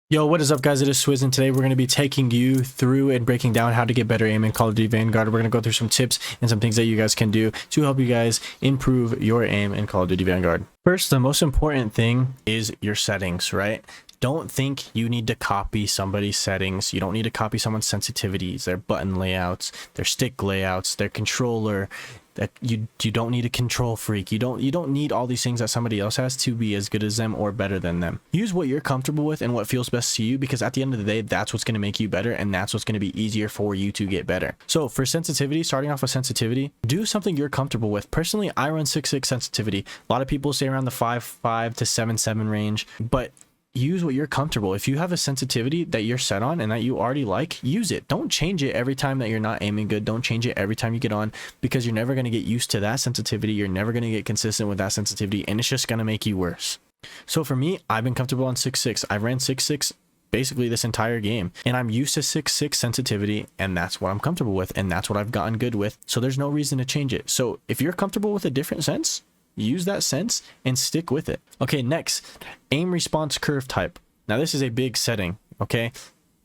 Yo, what is up, guys? It is Swizz, and today we're going to be taking you through and breaking down how to get better aim in Call of Duty Vanguard. We're going to go through some tips and some things that you guys can do to help you guys improve your aim in Call of Duty Vanguard. First, the most important thing is your settings, right? Don't think you need to copy somebody's settings. You don't need to copy someone's sensitivities, their button layouts, their stick layouts, their controller. That you don't need a control freak. You don't need all these things that somebody else has to be as good as them or better than them. Use what you're comfortable with and what feels best to you, because at the end of the day, that's what's going to make you better, and that's what's going to be easier for you to get better. So for sensitivity, starting off with sensitivity, do something you're comfortable with. Personally, I run 6.6 sensitivity. A lot of people say around the 5.5 to 7.7 range, but use what you're comfortable. If you have a sensitivity that you're set on and that you already like, use it. Don't change it every time that you're not aiming good. Don't change it every time you get on, because you're never going to get used to that sensitivity. You're never going to get consistent with that sensitivity, and it's just going to make you worse. So for me, I've been comfortable on 6.6. I ran 6.6 basically this entire game, and I'm used to 6.6 sensitivity, and that's what I'm comfortable with, and that's what I've gotten good with. So there's no reason to change it. So if you're comfortable with a different sense, use that sense and stick with it. Okay, next, aim response curve type. Now this is a big setting, okay?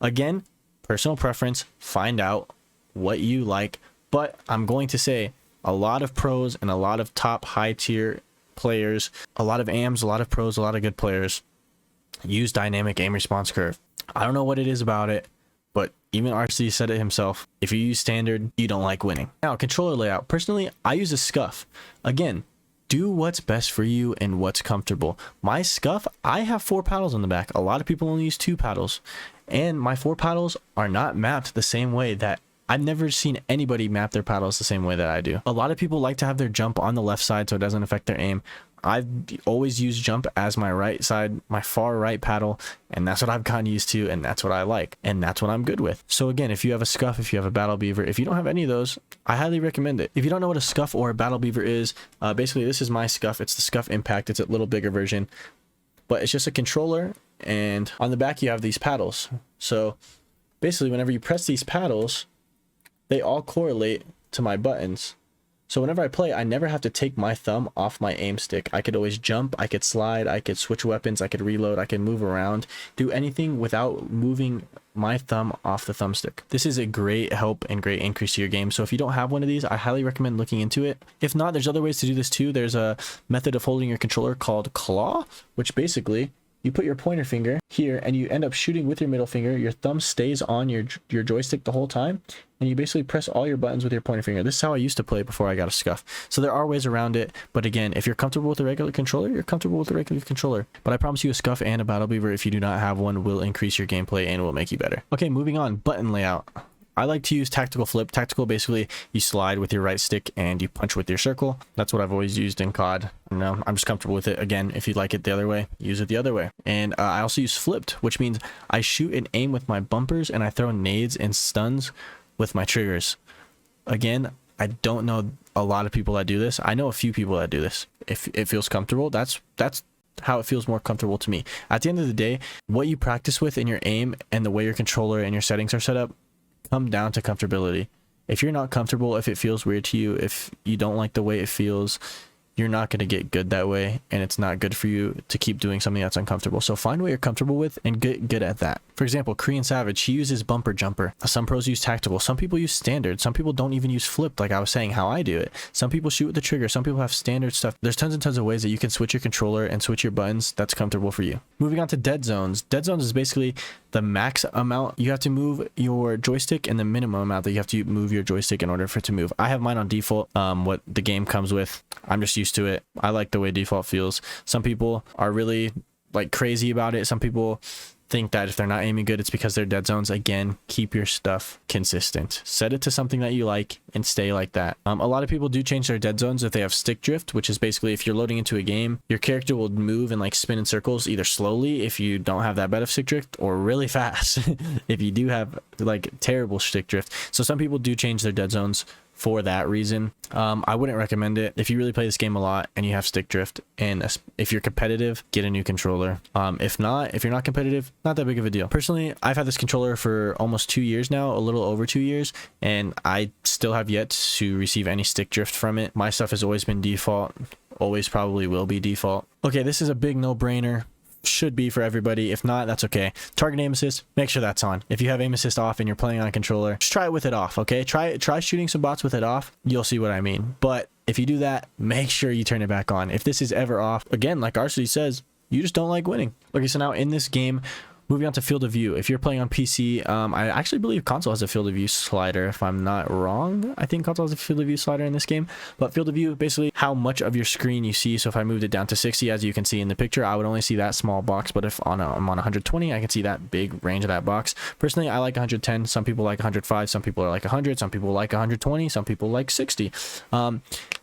Again, personal preference, find out what you like, but I'm going to say a lot of pros and a lot of top high tier players, a lot of AMs, a lot of pros, a lot of good players use dynamic aim response curve. I don't know what it is about it, but even RC said it himself. If you use standard, you don't like winning. Now, controller layout. Personally, I use a scuff. Again, do what's best for you and what's comfortable. My scuff, I have 4 paddles on the back. A lot of people only use 2 paddles, and my 4 paddles are not mapped the same way. That I've never seen anybody map their paddles the same way that I do. A lot of people like to have their jump on the left side so it doesn't affect their aim. I've always used jump as my right side, my far right paddle, and that's what I've gotten used to, and that's what I like, and that's what I'm good with. So again, if you have a scuff, if you have a battle beaver, if you don't have any of those, I highly recommend it. If you don't know what a scuff or a battle beaver is, basically this is my scuff. It's the scuff impact. It's a little bigger version, but it's just a controller, and on the back you have these paddles. So basically whenever you press these paddles, they all correlate to my buttons. So whenever I play, I never have to take my thumb off my aim stick. I could always jump, I could slide, I could switch weapons, I could reload, I could move around, do anything without moving my thumb off the thumbstick. This is a great help and great increase to your game. So if you don't have one of these, I highly recommend looking into it. If not, there's other ways to do this too. There's a method of holding your controller called claw, which basically you put your pointer finger here and you end up shooting with your middle finger. Your thumb stays on your joystick the whole time, and you basically press all your buttons with your pointer finger. This is how I used to play before I got a scuff. So there are ways around it, but again, if you're comfortable with a regular controller, you're comfortable with a regular controller. But I promise you, a scuff and a battle beaver, if you do not have one, will increase your gameplay and will make you better. Okay, moving on, button layout. I like to use tactical flip. Tactical, basically you slide with your right stick and you punch with your circle. That's what I've always used in COD. No, I'm just comfortable with it. Again, if you like it the other way, use it the other way. And I also use flipped, which means I shoot and aim with my bumpers and I throw nades and stuns with my triggers. Again, I don't know a lot of people that do this. I know a few people that do this. If it feels comfortable, that's how it feels more comfortable to me. At the end of the day, what you practice with in your aim and the way your controller and your settings are set up come down to comfortability. If you're not comfortable, if it feels weird to you, if you don't like the way it feels, you're not going to get good that way, and it's not good for you to keep doing something that's uncomfortable. So find what you're comfortable with and get good at that. For example, Korean Savage, he uses bumper jumper. Some pros use tactical. Some people use standard. Some people don't even use flipped, like I was saying how I do it. Some people shoot with the trigger. Some people have standard stuff. There's tons and tons of ways that you can switch your controller and switch your buttons that's comfortable for you. Moving on to dead zones. Dead zones is basically the max amount you have to move your joystick and the minimum amount that you have to move your joystick in order for it to move. I have mine on default, what the game comes with. I'm just used to it. I like the way default feels. Some people are really like crazy about it. Some people think that if they're not aiming good, it's because they're dead zones. Again, keep your stuff consistent. Set it to something that you like and stay like that. A lot of people do change their dead zones if they have stick drift, which is basically if you're loading into a game, your character will move and like spin in circles, either slowly if you don't have that bad of stick drift, or really fast if you do have like terrible stick drift. So some people do change their dead zones for that reason. I wouldn't recommend it. If you really play this game a lot and you have stick drift, and if you're competitive, get a new controller. If you're not competitive, not that big of a deal. Personally, I've had this controller for almost 2 years now, a little over 2 years, and I still have yet to receive any stick drift from it. My stuff has always been default, always probably will be default. Okay, this is a big no-brainer. should be for everybody. If not, that's okay. Target aim assist, make sure that's on. If you have aim assist off and you're playing on a controller, just try it with it off, okay? Try shooting some bots with it off. You'll see what I mean. But if you do that, make sure you turn it back on. If this is ever off, again, like Arcee says, you just don't like winning. Okay, so now in this game, moving on to field of view. If you're playing on PC, I actually believe console has a field of view slider, if I'm not wrong. I think console has a field of view slider in this game. But field of view, basically how much of your screen you see. So if I moved it down to 60, as you can see in the picture, I would only see that small box. But if I'm on 120, I can see that big range of that box. Personally, I like 110. Some people like 105. Some people are like 100. Some people like 120. Some people like 60.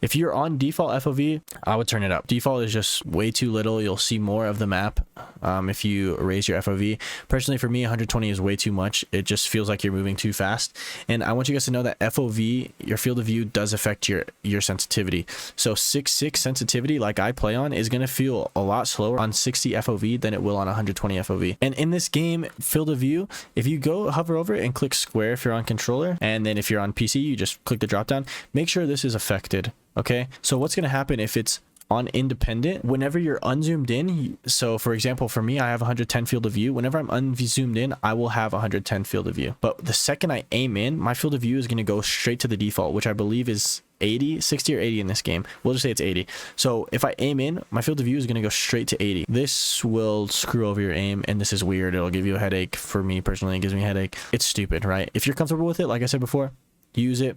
If you're on default FOV, I would turn it up. Default is just way too little. You'll see more of the map if you raise your FOV. Personally, for me, 120 is way too much. It just feels like you're moving too fast. And I want you guys to know that FOV, your field of view, does affect your sensitivity. So 6.6 sensitivity, like I play on, is going to feel a lot slower on 60 FOV than it will on 120 FOV. And in this game, field of view, if you go hover over it and click square if you're on controller, and then if you're on PC, you just click the drop down, make sure this is affected. Okay, so what's going to happen if it's on independent, whenever you're unzoomed in, so for example, for me, I have 110 field of view. Whenever I'm unzoomed in, I will have 110 field of view. But the second I aim in, my field of view is going to go straight to the default, which I believe is 80, 60 or 80 in this game. We'll just say it's 80. So if I aim in, my field of view is going to go straight to 80. This will screw over your aim, and this is weird. It'll give you a headache. For me personally, it gives me a headache. It's stupid, right? If you're comfortable with it, like I said before, use it.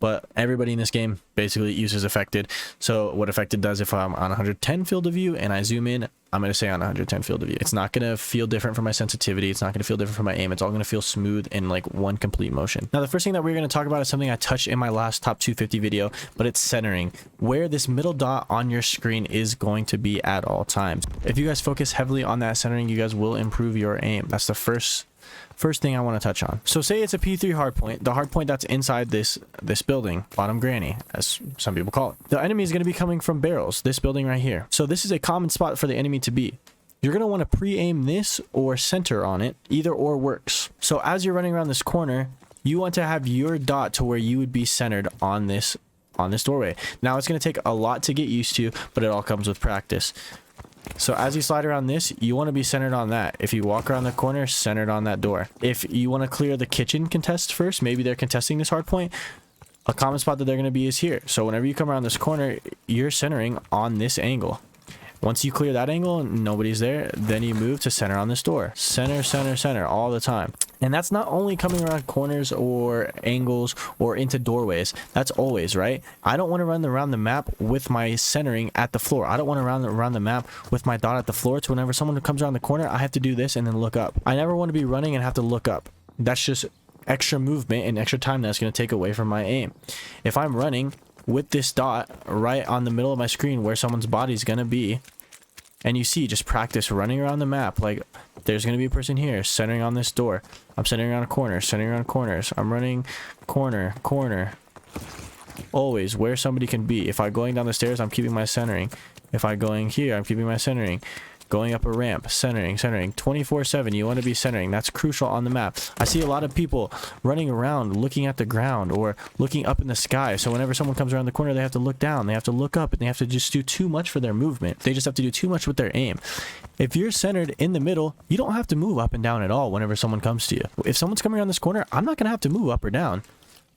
But everybody in this game basically uses affected. So what affected does, if I'm on 110 field of view and I zoom in, I'm going to say on 110 field of view. It's not going to feel different for my sensitivity. It's not going to feel different for my aim. It's all going to feel smooth in like one complete motion. Now, the first thing that we're going to talk about is something I touched in my last top 250 video, but it's centering, where this middle dot on your screen is going to be at all times. If you guys focus heavily on that centering, you guys will improve your aim. That's the first thing I want to touch on. So say it's a P3 hardpoint, the hardpoint that's inside this building, bottom granny, as some people call it. The enemy is going to be coming from barrels, this building right here. So this is a common spot for the enemy to be. You're going to want to pre-aim this or center on it. Either or works. So as you're running around this corner, you want to have your dot to where you would be centered on this doorway. Now it's going to take a lot to get used to, but it all comes with practice. So as you slide around this, you want to be centered on that. If you walk around the corner, centered on that door. If you want to clear the kitchen contest first, maybe they're contesting this hard point, a common spot that they're going to be is here. So whenever you come around this corner, you're centering on this angle. Once you clear that angle and nobody's there, then you move to center on this door. Center, center, center all the time. And that's not only coming around corners or angles or into doorways. That's always, right? I don't want to run around the map with my centering at the floor. I don't want to run around the map with my dot at the floor. So whenever someone comes around the corner, I have to do this and then look up. I never want to be running and have to look up. That's just extra movement and extra time that's going to take away from my aim. If I'm running with this dot right on the middle of my screen where someone's body's going to be, and you see, just practice running around the map. Like, there's going to be a person here, centering on this door. I'm centering around a corner, centering around corners. I'm running corner, corner. Always where somebody can be. If I'm going down the stairs, I'm keeping my centering. If I'm going here, I'm keeping my centering. Going up a ramp, centering, centering. 24/7, you want to be centering. That's crucial on the map. I see a lot of people running around, looking at the ground or looking up in the sky. So whenever someone comes around the corner, they have to look down. They have to look up, and they have to just do too much for their movement. They just have to do too much with their aim. If you're centered in the middle, you don't have to move up and down at all whenever someone comes to you. If someone's coming around this corner, I'm not going to have to move up or down.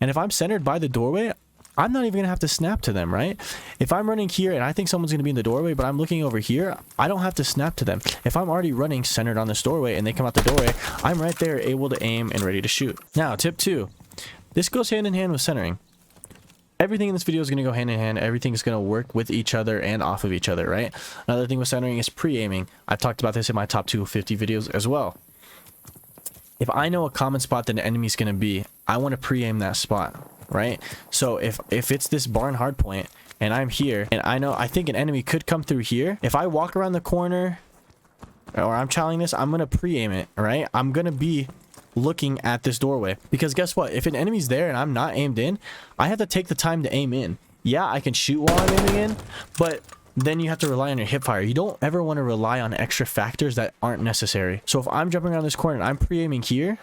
And if I'm centered by the doorway, I'm not even going to have to snap to them, right? If I'm running here and I think someone's going to be in the doorway, but I'm looking over here, I don't have to snap to them. If I'm already running centered on this doorway and they come out the doorway, I'm right there able to aim and ready to shoot. Now, tip 2. This goes hand in hand with centering. Everything in this video is going to go hand in hand. Everything is going to work with each other and off of each other, right? Another thing with centering is pre-aiming. I've talked about this in my top 250 videos as well. If I know a common spot that an enemy's going to be, I want to pre-aim that spot. Right? So if it's this barn hard point and I'm here and I think an enemy could come through here, if I walk around the corner or I'm challenging this, I'm going to pre-aim it, right? I'm going to be looking at this doorway, because guess what? If an enemy's there and I'm not aimed in, I have to take the time to aim in. Yeah, I can shoot while I'm aiming in, but then you have to rely on your hip fire. You don't ever want to rely on extra factors that aren't necessary. So if I'm jumping around this corner and I'm pre-aiming here,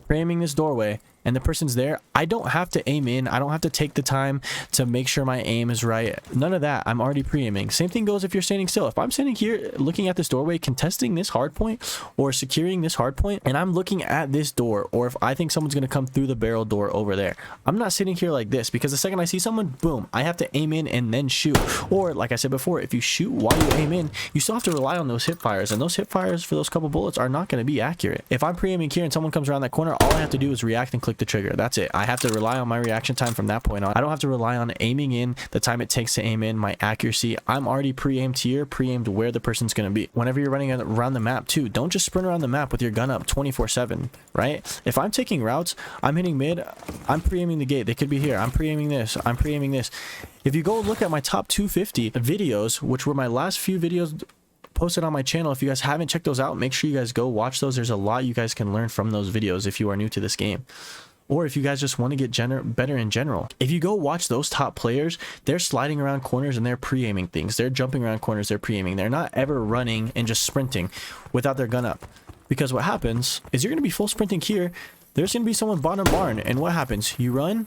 pre-aiming this doorway, and the person's there, I don't have to aim in. I don't have to take the time to make sure my aim is right. None of that. I'm already pre-aiming. Same thing goes if you're standing still. If I'm standing here looking at this doorway, contesting this hard point or securing this hard point, and I'm looking at this door, or if I think someone's going to come through the barrel door over there, I'm not sitting here like this, because the second I see someone, boom, I have to aim in and then shoot. Or like I said before, if you shoot while you aim in, you still have to rely on those hip fires, and those hip fires for those couple bullets are not going to be accurate. If I'm pre-aiming here and someone comes around that corner, all I have to do is react and click the trigger. That's it. I have to rely on my reaction time from that point on. I don't have to rely on aiming in, the time it takes to aim in, my accuracy. I'm already pre-aimed here, pre-aimed where the person's going to be. Whenever you're running around the map too, don't just sprint around the map with your gun up 24/7, right? If I'm taking routes, I'm hitting mid, I'm pre-aiming the gate. They could be here. I'm pre-aiming this. I'm pre-aiming this. If you go look at my top 250 videos, which were my last few videos posted on my channel, if you guys haven't checked those out, make sure you guys go watch those. There's a lot you guys can learn from those videos if you are new to this game, or if you guys just want to get better in general. If you go watch those top players, they're sliding around corners and they're pre-aiming things. They're jumping around corners, they're pre-aiming. They're not ever running and just sprinting without their gun up, because what happens is you're going to be full sprinting here, there's going to be someone bottom barn, and what happens? You run,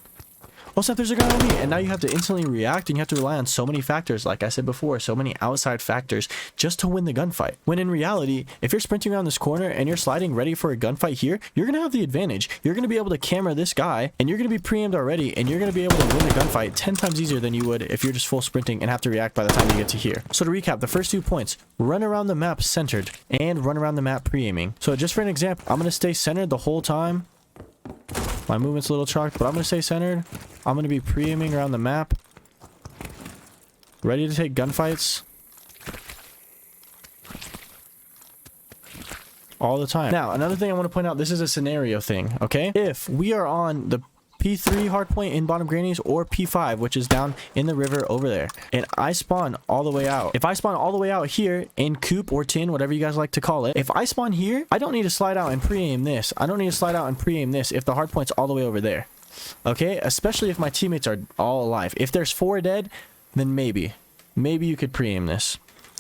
oh snap, there's a guy on me, and now you have to instantly react, and you have to rely on so many factors, like I said before, so many outside factors just to win the gunfight. When in reality, if you're sprinting around this corner and you're sliding ready for a gunfight here, you're going to have the advantage. You're going to be able to camera this guy, and you're going to be pre-aimed already, and you're going to be able to win the gunfight 10 times easier than you would if you're just full sprinting and have to react by the time you get to here. So to recap, the first 2 points: run around the map centered and run around the map pre-aiming. So just for an example, I'm going to stay centered the whole time. My movement's a little chalked, but I'm going to stay centered. I'm going to be pre-aiming around the map, ready to take gunfights all the time. Now, another thing I want to point out, this is a scenario thing, okay? If we are on the P3 hardpoint in bottom grannies, or P5, which is down in the river over there, and I spawn all the way out. If I spawn all the way out here in coop or tin, whatever you guys like to call it, if I spawn here, I don't need to slide out and pre-aim this. I don't need to slide out and pre-aim this if the hardpoint's all the way over there. Okay, especially if my teammates are all alive. If there's 4 dead, then maybe you could pre-aim this.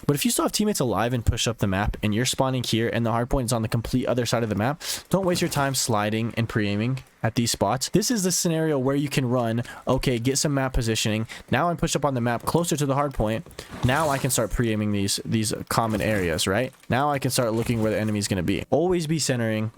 But if you still have teammates alive and push up the map, and you're spawning here and the hardpoint is on the complete other side of the map, don't waste your time sliding and pre-aiming at these spots. This is the scenario where you can run, okay, get some map positioning. Now I'm pushed up on the map closer to the hardpoint. Now I can start pre-aiming these common areas, right? Now I can start looking where the enemy is going to be. Always be centering,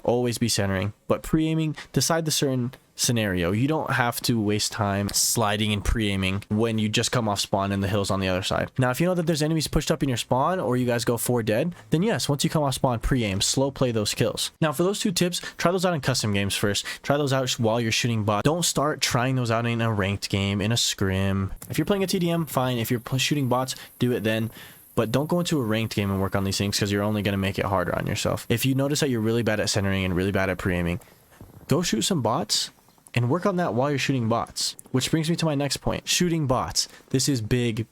but pre-aiming, decide the certain scenario. You don't have to waste time sliding and pre-aiming when you just come off spawn and the hill's on the other side. Now, if you know that there's enemies pushed up in your spawn, or you guys go 4 dead, then yes, once you come off spawn, pre-aim, slow play those kills. Now, for those 2 tips, try those out in custom games first. Try those out while you're shooting bots. Don't start trying those out in a ranked game, in a scrim. If you're playing a TDM, fine. If you're shooting bots, do it then. But don't go into a ranked game and work on these things, because you're only going to make it harder on yourself. If you notice that you're really bad at centering and really bad at pre-aiming, go shoot some bots and work on that while you're shooting bots. Which brings me to my next point, shooting bots. This is big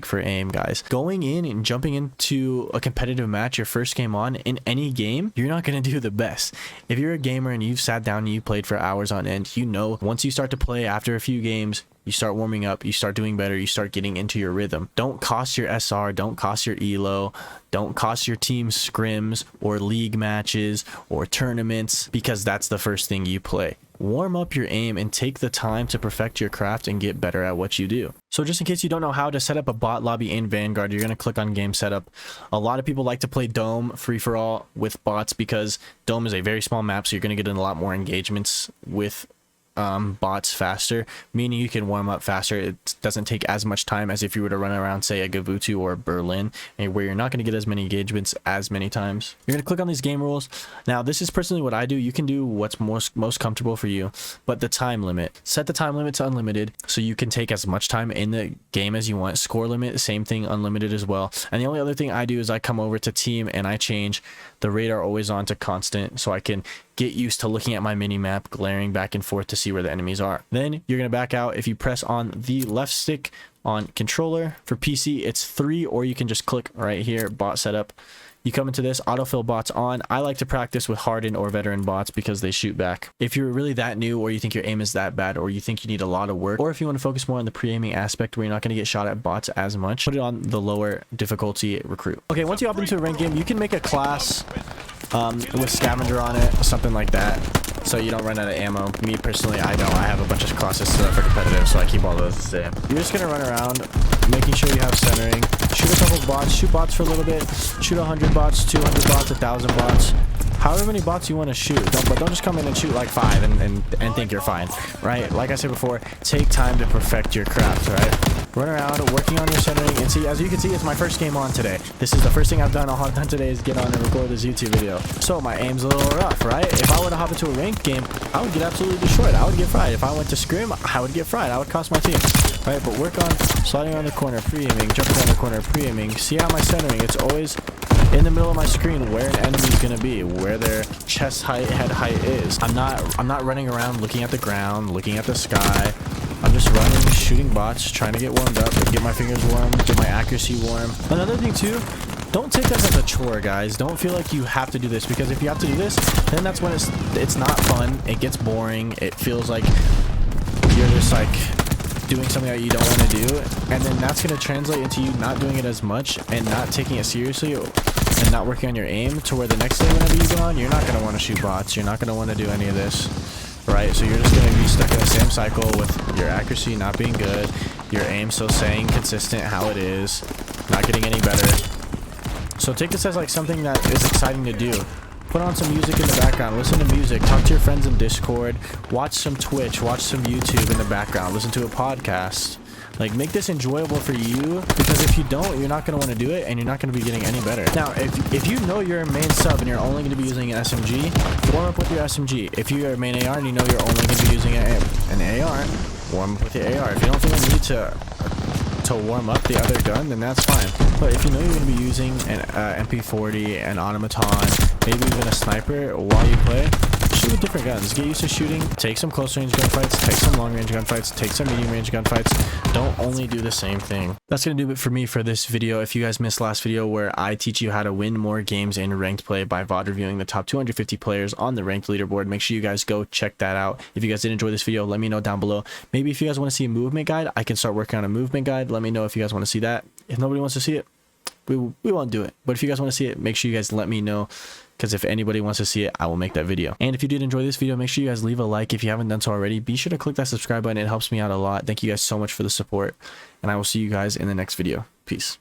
for aim, guys. Going in and jumping into a competitive match your first game on in any game, you're not going to do the best. If you're a gamer and you've sat down and you played for hours on end, you know once you start to play after a few games, you start warming up, you start doing better, you start getting into your rhythm. Don't cost your SR, don't cost your elo, don't cost your team scrims or league matches or tournaments, because that's the first thing you play. Warm up your aim and take the time to perfect your craft and get better at what you do. So just in case you don't know how to set up a bot lobby in Vanguard, you're going to click on game setup. A lot of people like to play Dome free-for-all with bots, because Dome is a very small map, so you're going to get in a lot more engagements with bots faster, meaning you can warm up faster. It doesn't take as much time as if you were to run around, say, a Gavutu or Berlin, where you're not going to get as many engagements as many times. You're going to click on these game rules. Now, this is personally what I do. You can do what's most comfortable for you, but the time limit. Set the time limit to unlimited, so you can take as much time in the game as you want. Score limit, same thing, unlimited as well. And the only other thing I do is I come over to team and I change the radar always on to constant, so I can get used to looking at my mini map, glaring back and forth to see where the enemies are. Then you're going to back out. If you press on the left stick on controller, for PC it's 3, or you can just click right here, bot setup. You come into this, autofill bots on. I like to practice with hardened or veteran bots because they shoot back. If you're really that new, or you think your aim is that bad, or you think you need a lot of work, or if you want to focus more on the pre-aiming aspect where you're not going to get shot at bots as much, put it on the lower difficulty recruit. Okay, once you hop into a ranked game, you can make a class with scavenger on it, something like that. so you don't run out of ammo. Me personally, I don't. I have a bunch of classes set up for competitive, so I keep all those the same. You're just gonna run around, making sure you have centering. Shoot a couple bots. Shoot bots for a little bit. Shoot 100 bots, 200 bots, 1,000 bots. However many bots you want to shoot, but don't just come in and shoot like 5 and think you're fine, right? Like I said before, take time to perfect your craft, right? Run around, working on your centering, and see, as you can see, it's my first game on today. This is the first thing I've done today is get on and record this YouTube video. So my aim's a little rough, right? If I were to hop into a ranked game, I would get absolutely destroyed. I would get fried. If I went to scrim, I would get fried. I would cost my team, right? But work on sliding around the corner, pre-aiming, jumping around the corner, pre-aiming. See how my centering, it's always in the middle of my screen where an enemy's gonna be, where their chest height, head height is. I'm not running around looking at the ground, looking at the sky. I'm just running, shooting bots, trying to get warmed up, get my fingers warm, get my accuracy warm. Another thing too, don't take this as a chore, guys. Don't feel like you have to do this, because if you have to do this, then that's when it's not fun. It gets boring. It feels like you're just like doing something that you don't want to do, and then that's going to translate into you not doing it as much and not taking it seriously and not working on your aim, to where the next day whenever you go on, you're not going to want to shoot bots. You're not going to want to do any of this, right? So you're just going to be stuck in the same cycle with your accuracy not being good, your aim still staying consistent how it is, not getting any better. So take this as like something that is exciting to do. Put on some music in the background, listen to music, talk to your friends in Discord, watch some Twitch, watch some YouTube in the background, listen to a podcast. Like, make this enjoyable for you, because if you don't, you're not going to want to do it, and you're not going to be getting any better. Now, if you know you're a main sub and you're only going to be using an SMG, warm up with your SMG. If you're a main AR and you know you're only going to be using an AR, warm up with your AR. If you don't feel the need to warm up the other gun, then that's fine. But if you know you're going to be using an MP40, an automaton, maybe even a sniper while you play, shoot with different guns. Get used to shooting. Take some close range gunfights, take some long range gunfights, take some medium range gunfights. Don't only do the same thing. That's gonna do it for me for this video. If you guys missed last video where I teach you how to win more games in ranked play by VOD reviewing the top 250 players on the ranked leaderboard, make sure you guys go check that out. If you guys did enjoy this video, let me know down below. Maybe if you guys want to see a movement guide, I can start working on a movement guide. Let me know if you guys want to see that. If nobody wants to see it, we won't do it. But if you guys want to see it, make sure you guys let me know, because if anybody wants to see it, I will make that video. And if you did enjoy this video, make sure you guys leave a like. If you haven't done so already, be sure to click that subscribe button. It helps me out a lot. Thank you guys so much for the support, and I will see you guys in the next video. Peace.